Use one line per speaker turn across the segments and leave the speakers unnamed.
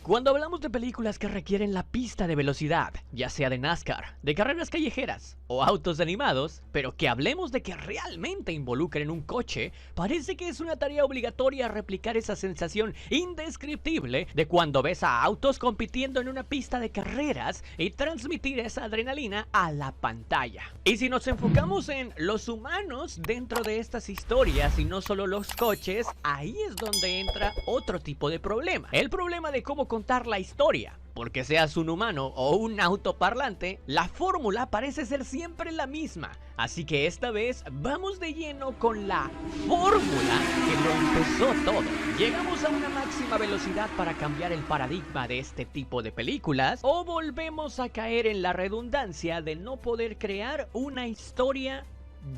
Cuando hablamos de películas que requieren la pista de velocidad, ya sea de NASCAR, de carreras callejeras o autos animados, pero que hablemos de que realmente involucren un coche, parece que es una tarea obligatoria replicar esa sensación indescriptible de cuando ves a autos compitiendo en una pista de carreras y transmitir esa adrenalina a la pantalla. Y si nos enfocamos en los humanos dentro de estas historias y no solo los coches, ahí es donde entra otro tipo de problema. El problema de cómo contar la historia. Porque seas un humano o un autoparlante, la fórmula parece ser siempre la misma. Así que esta vez vamos de lleno con la fórmula que lo empezó todo. ¿Llegamos a una máxima velocidad para cambiar el paradigma de este tipo de películas? ¿O volvemos a caer en la redundancia de no poder crear una historia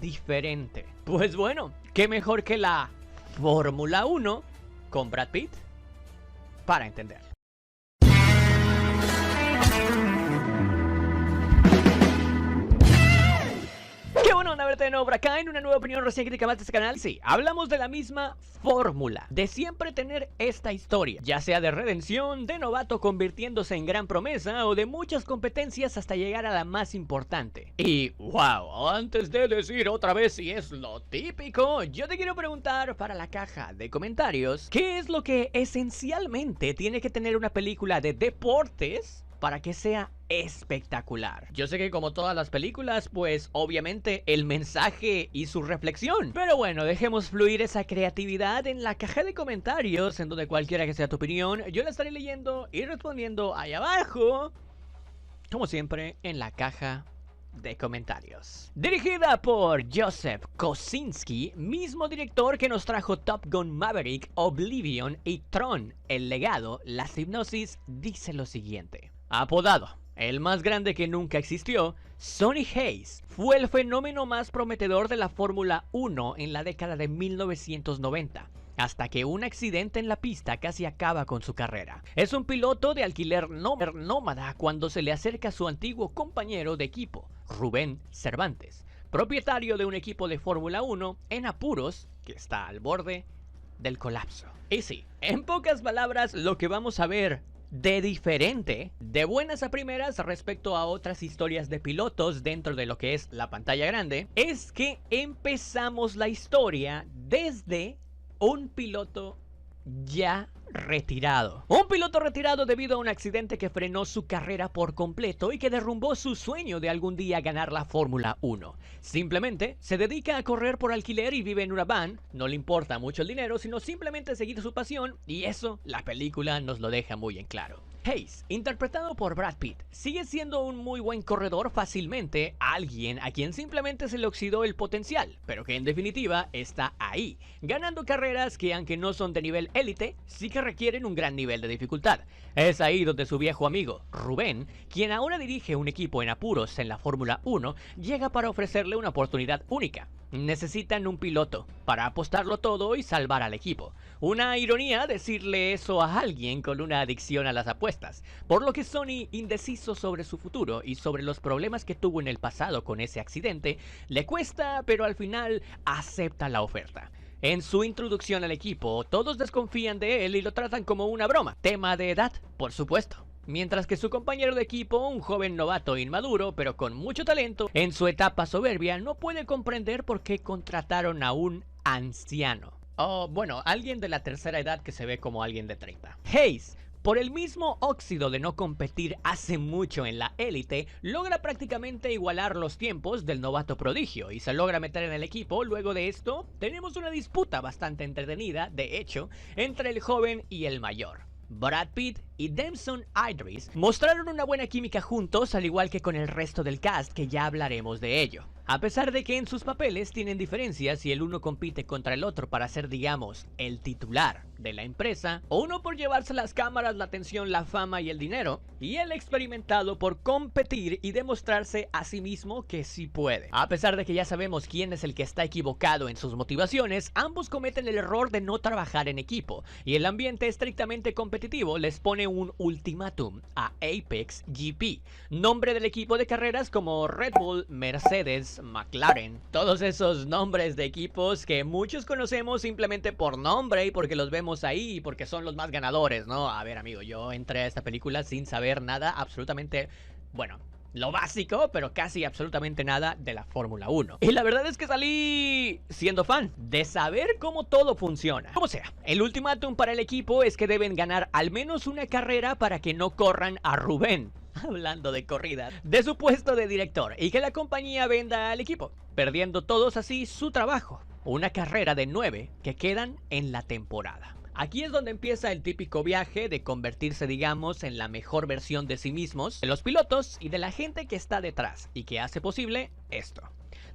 diferente? Pues bueno, ¿qué mejor que la Fórmula 1 con Brad Pitt para entender? Qué bueno onda verte de nuevo por acá en una nueva opinión recién crítica más de este canal. Sí, hablamos de la misma fórmula, de siempre tener esta historia, ya sea de redención, de novato convirtiéndose en gran promesa o de muchas competencias hasta llegar a la más importante. Y wow, antes de decir otra vez si es lo típico, yo te quiero preguntar para la caja de comentarios, ¿qué es lo que esencialmente tiene que tener una película de deportes para que sea espectacular? Yo sé que como todas las películas, pues obviamente el mensaje y su reflexión. Pero bueno, dejemos fluir esa creatividad en la caja de comentarios, en donde cualquiera que sea tu opinión, yo la estaré leyendo y respondiendo ahí abajo, como siempre, en la caja de comentarios. Dirigida por Joseph Kosinski, mismo director que nos trajo Top Gun Maverick, Oblivion y Tron, El Legado, la hipnosis dice lo siguiente. Apodado el más grande que nunca existió, Sonny Hayes fue el fenómeno más prometedor de la Fórmula 1 en la década de 1990. Hasta que un accidente en la pista casi acaba con su carrera. Es un piloto de alquiler nómada cuando se le acerca a su antiguo compañero de equipo, Rubén Cervantes, propietario de un equipo de Fórmula 1 en apuros que está al borde del colapso. Y sí, en pocas palabras, lo que vamos a ver de diferente, de buenas a primeras respecto a otras historias de pilotos dentro de lo que es la pantalla grande, es que empezamos la historia desde un piloto ya retirado. Un piloto retirado debido a un accidente que frenó su carrera por completo y que derrumbó su sueño de algún día ganar la Fórmula 1. Simplemente se dedica a correr por alquiler y vive en una van. No le importa mucho el dinero, sino simplemente seguir su pasión, y eso la película nos lo deja muy en claro. Hayes, interpretado por Brad Pitt, sigue siendo un muy buen corredor, fácilmente alguien a quien simplemente se le oxidó el potencial, pero que en definitiva está ahí, ganando carreras que, aunque no son de nivel élite, sí que requieren un gran nivel de dificultad. Es ahí donde su viejo amigo, Rubén, quien ahora dirige un equipo en apuros en la Fórmula 1, llega para ofrecerle una oportunidad única. Necesitan un piloto para apostarlo todo y salvar al equipo. Una ironía decirle eso a alguien con una adicción a las apuestas, por lo que Sonny, indeciso sobre su futuro y sobre los problemas que tuvo en el pasado con ese accidente, le cuesta, pero al final acepta la oferta. En su introducción al equipo, todos desconfían de él y lo tratan como una broma. Tema de edad, por supuesto. Mientras que su compañero de equipo, un joven novato inmaduro, pero con mucho talento, en su etapa soberbia, no puede comprender por qué contrataron a un anciano. O bueno, alguien de la tercera edad que se ve como alguien de 30. Hayes, por el mismo óxido de no competir hace mucho en la élite, logra prácticamente igualar los tiempos del novato prodigio y se logra meter en el equipo. Luego de esto, tenemos una disputa bastante entretenida, de hecho, entre el joven y el mayor. Brad Pitt y Denson Idris mostraron una buena química juntos, al igual que con el resto del cast, que ya hablaremos de ello. A pesar de que en sus papeles tienen diferencias y el uno compite contra el otro para ser, digamos, el titular de la empresa, o uno por llevarse las cámaras, la atención, la fama y el dinero, y el experimentado por competir y demostrarse a sí mismo que sí puede. A pesar de que ya sabemos quién es el que está equivocado en sus motivaciones, ambos cometen el error de no trabajar en equipo, y el ambiente estrictamente competitivo les pone un ultimátum a Apex GP, nombre del equipo de carreras como Red Bull, Mercedes, McLaren, todos esos nombres de equipos que muchos conocemos simplemente por nombre y porque los vemos vemos ahí porque son los más ganadores, ¿no? A ver, amigo, yo entré a esta película sin saber nada, absolutamente, bueno, lo básico, pero casi absolutamente nada de la Fórmula 1. Y la verdad es que salí siendo fan de saber cómo todo funciona. Como sea, el ultimátum para el equipo es que deben ganar al menos una carrera para que no corran a Rubén, hablando de corrida, de su puesto de director y que la compañía venda al equipo, perdiendo todos así su trabajo. Una carrera de 9 que quedan en la temporada. Aquí es donde empieza el típico viaje de convertirse, digamos, en la mejor versión de sí mismos, de los pilotos y de la gente que está detrás y que hace posible esto.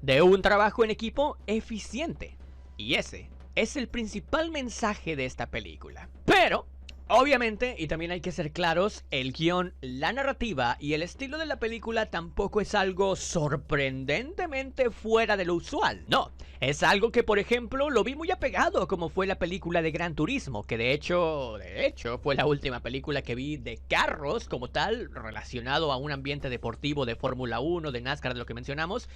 De un trabajo en equipo eficiente. Y ese es el principal mensaje de esta película. Pero obviamente, y también hay que ser claros, el guión, la narrativa y el estilo de la película tampoco es algo sorprendentemente fuera de lo usual. No, es algo que, por ejemplo, lo vi muy apegado como fue la película de Gran Turismo, que de hecho fue la última película que vi de carros como tal, relacionado a un ambiente deportivo de Fórmula 1, de NASCAR, de lo que mencionamos,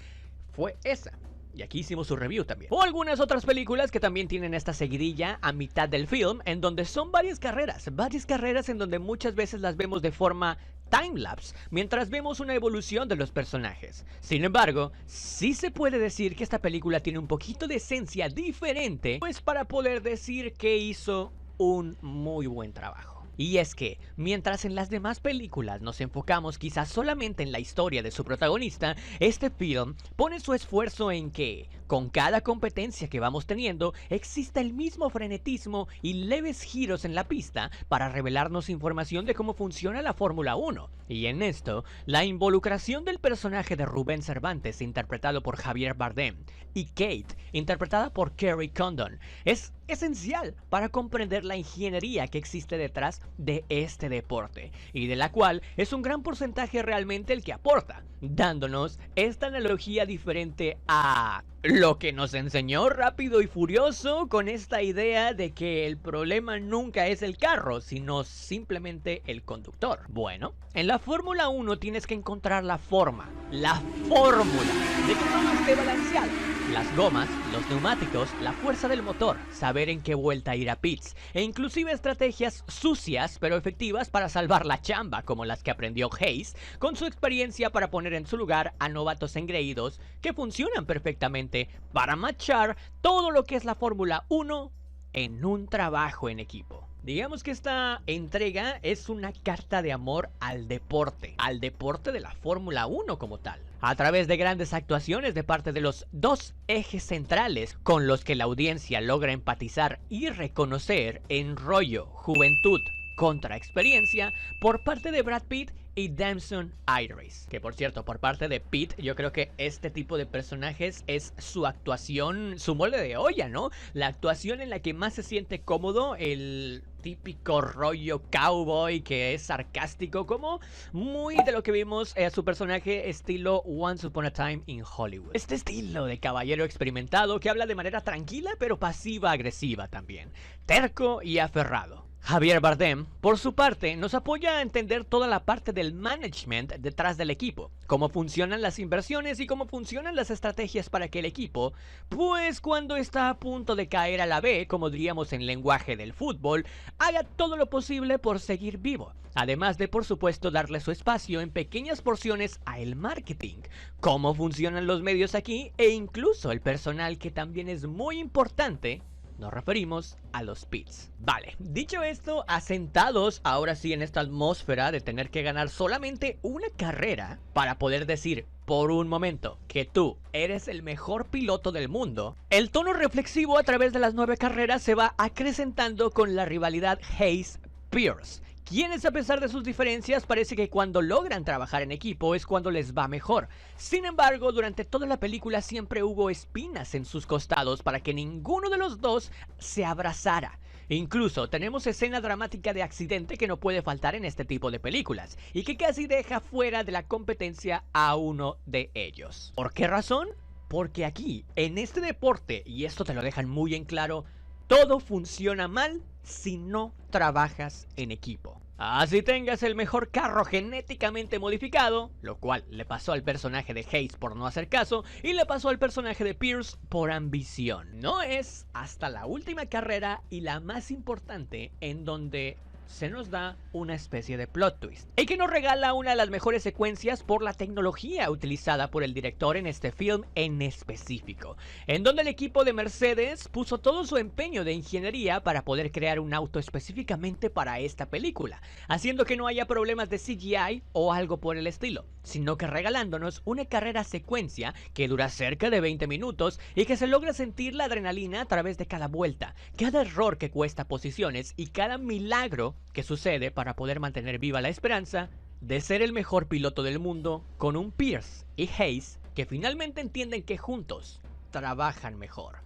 fue esa. Y aquí hicimos su review también. O algunas otras películas que también tienen esta seguidilla a mitad del film, en donde son varias carreras en donde muchas veces las vemos de forma timelapse, mientras vemos una evolución de los personajes. Sin embargo, sí se puede decir que esta película tiene un poquito de esencia diferente, pues para poder decir que hizo un muy buen trabajo. Y es que, mientras en las demás películas nos enfocamos quizás solamente en la historia de su protagonista, este film pone su esfuerzo en que, con cada competencia que vamos teniendo, exista el mismo frenetismo y leves giros en la pista para revelarnos información de cómo funciona la Fórmula 1. Y en esto, la involucración del personaje de Rubén Cervantes, interpretado por Javier Bardem, y Kate, interpretada por Kerry Condon, es esencial para comprender la ingeniería que existe detrás de este deporte, y de la cual es un gran porcentaje realmente el que aporta, dándonos esta analogía diferente a lo que nos enseñó Rápido y Furioso, con esta idea de que el problema nunca es el carro, sino simplemente el conductor. Bueno, en la Fórmula 1 tienes que encontrar la fórmula de que todo esté balanceado. Las gomas, los neumáticos, la fuerza del motor, saber en qué vuelta ir a pits, e inclusive estrategias sucias pero efectivas para salvar la chamba, como las que aprendió Hayes con su experiencia para poner en su lugar a novatos engreídos que funcionan perfectamente para matchar todo lo que es la Fórmula 1 en un trabajo en equipo. Digamos que esta entrega es una carta de amor al deporte de la Fórmula 1 como tal, a través de grandes actuaciones de parte de los dos ejes centrales con los que la audiencia logra empatizar y reconocer en rollo, juventud contra experiencia por parte de Brad Pitt y Damson Idris. Que por cierto, por parte de Pitt, yo creo que este tipo de personajes es su actuación, su molde de olla, ¿no? La actuación en la que más se siente cómodo, el típico rollo cowboy que es sarcástico, como muy de lo que vimos a su personaje estilo Once Upon a Time in Hollywood. Este estilo de caballero experimentado que habla de manera tranquila pero pasiva-agresiva también, terco y aferrado. Javier Bardem, por su parte, nos apoya a entender toda la parte del management detrás del equipo, cómo funcionan las inversiones y cómo funcionan las estrategias para que el equipo, pues cuando está a punto de caer a la B, como diríamos en lenguaje del fútbol, haga todo lo posible por seguir vivo. Además de, por supuesto, darle su espacio en pequeñas porciones a el marketing, cómo funcionan los medios aquí e incluso el personal, que también es muy importante. Nos referimos a los pits. Vale, dicho esto, asentados ahora sí en esta atmósfera de tener que ganar solamente una carrera para poder decir por un momento que tú eres el mejor piloto del mundo, el tono reflexivo a través de las 9 carreras se va acrecentando con la rivalidad Hayes-Pierce, quienes, a pesar de sus diferencias, parece que cuando logran trabajar en equipo es cuando les va mejor. Sin embargo, durante toda la película siempre hubo espinas en sus costados para que ninguno de los dos se abrazara. Incluso tenemos escena dramática de accidente que no puede faltar en este tipo de películas, y que casi deja fuera de la competencia a uno de ellos. ¿Por qué razón? Porque aquí, en este deporte, y esto te lo dejan muy en claro, todo funciona mal si no trabajas en equipo. Así tengas el mejor carro genéticamente modificado, lo cual le pasó al personaje de Hayes por no hacer caso y le pasó al personaje de Pierce por ambición. No es hasta la última carrera y la más importante en donde se nos da una especie de plot twist y que nos regala una de las mejores secuencias por la tecnología utilizada por el director en este film en específico, en donde el equipo de Mercedes puso todo su empeño de ingeniería para poder crear un auto específicamente para esta película, haciendo que no haya problemas de CGI o algo por el estilo, sino que regalándonos una carrera secuencia que dura cerca de 20 minutos y que se logra sentir la adrenalina a través de cada vuelta, cada error que cuesta posiciones y cada milagro que sucede para poder mantener viva la esperanza de ser el mejor piloto del mundo con un Pierce y Hayes que finalmente entienden que juntos trabajan mejor.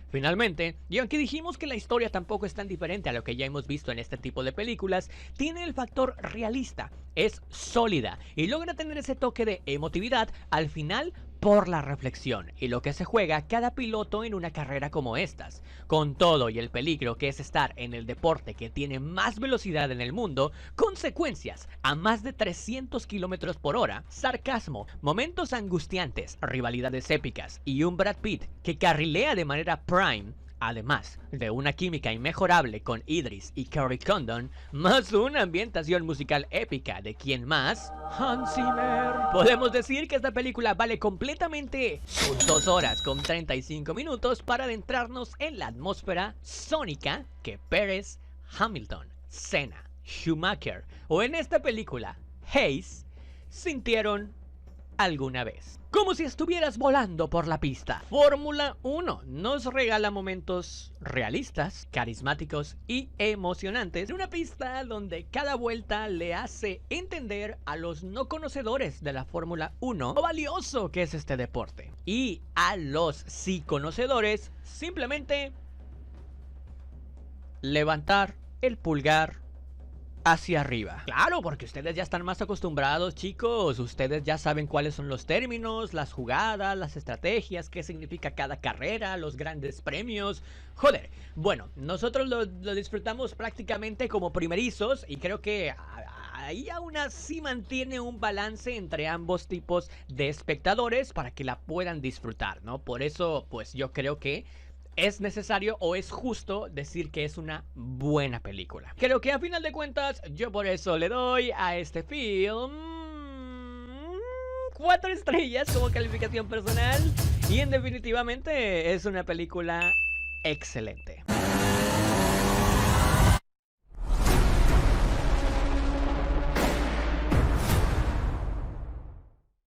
Finalmente, y aunque dijimos que la historia tampoco es tan diferente a lo que ya hemos visto en este tipo de películas, tiene el factor realista, es sólida y logra tener ese toque de emotividad al final por la reflexión y lo que se juega cada piloto en una carrera como estas, con todo y el peligro que es estar en el deporte que tiene más velocidad en el mundo, consecuencias a más de 300 kilómetros por hora, sarcasmo, momentos angustiantes, rivalidades épicas y un Brad Pitt que carrilea de manera prime. Además de una química inmejorable con Idris y Kerry Condon, más una ambientación musical épica de quien más, Hans Zimmer. Podemos decir que esta película vale completamente sus 2 horas con 35 minutos para adentrarnos en la atmósfera sónica que Pérez, Hamilton, Senna, Schumacher o en esta película Hayes sintieron alguna vez. Como si estuvieras volando por la pista. Fórmula 1 nos regala momentos realistas, carismáticos y emocionantes de una pista donde cada vuelta le hace entender a los no conocedores de la Fórmula 1 lo valioso que es este deporte. Y a los sí conocedores, simplemente levantar el pulgar hacia arriba. Claro, porque ustedes ya están más acostumbrados, chicos. Ustedes ya saben cuáles son los términos, las jugadas, las estrategias, qué significa cada carrera, los grandes premios. Joder, bueno, nosotros lo disfrutamos prácticamente como primerizos y creo que ahí aún así mantiene un balance entre ambos tipos de espectadores para que la puedan disfrutar, ¿no? Por eso, pues yo creo que es necesario o es justo decir que es una buena película. Creo que a final de cuentas yo por eso le doy a este film 4 estrellas como calificación personal y en definitivamente es una película excelente.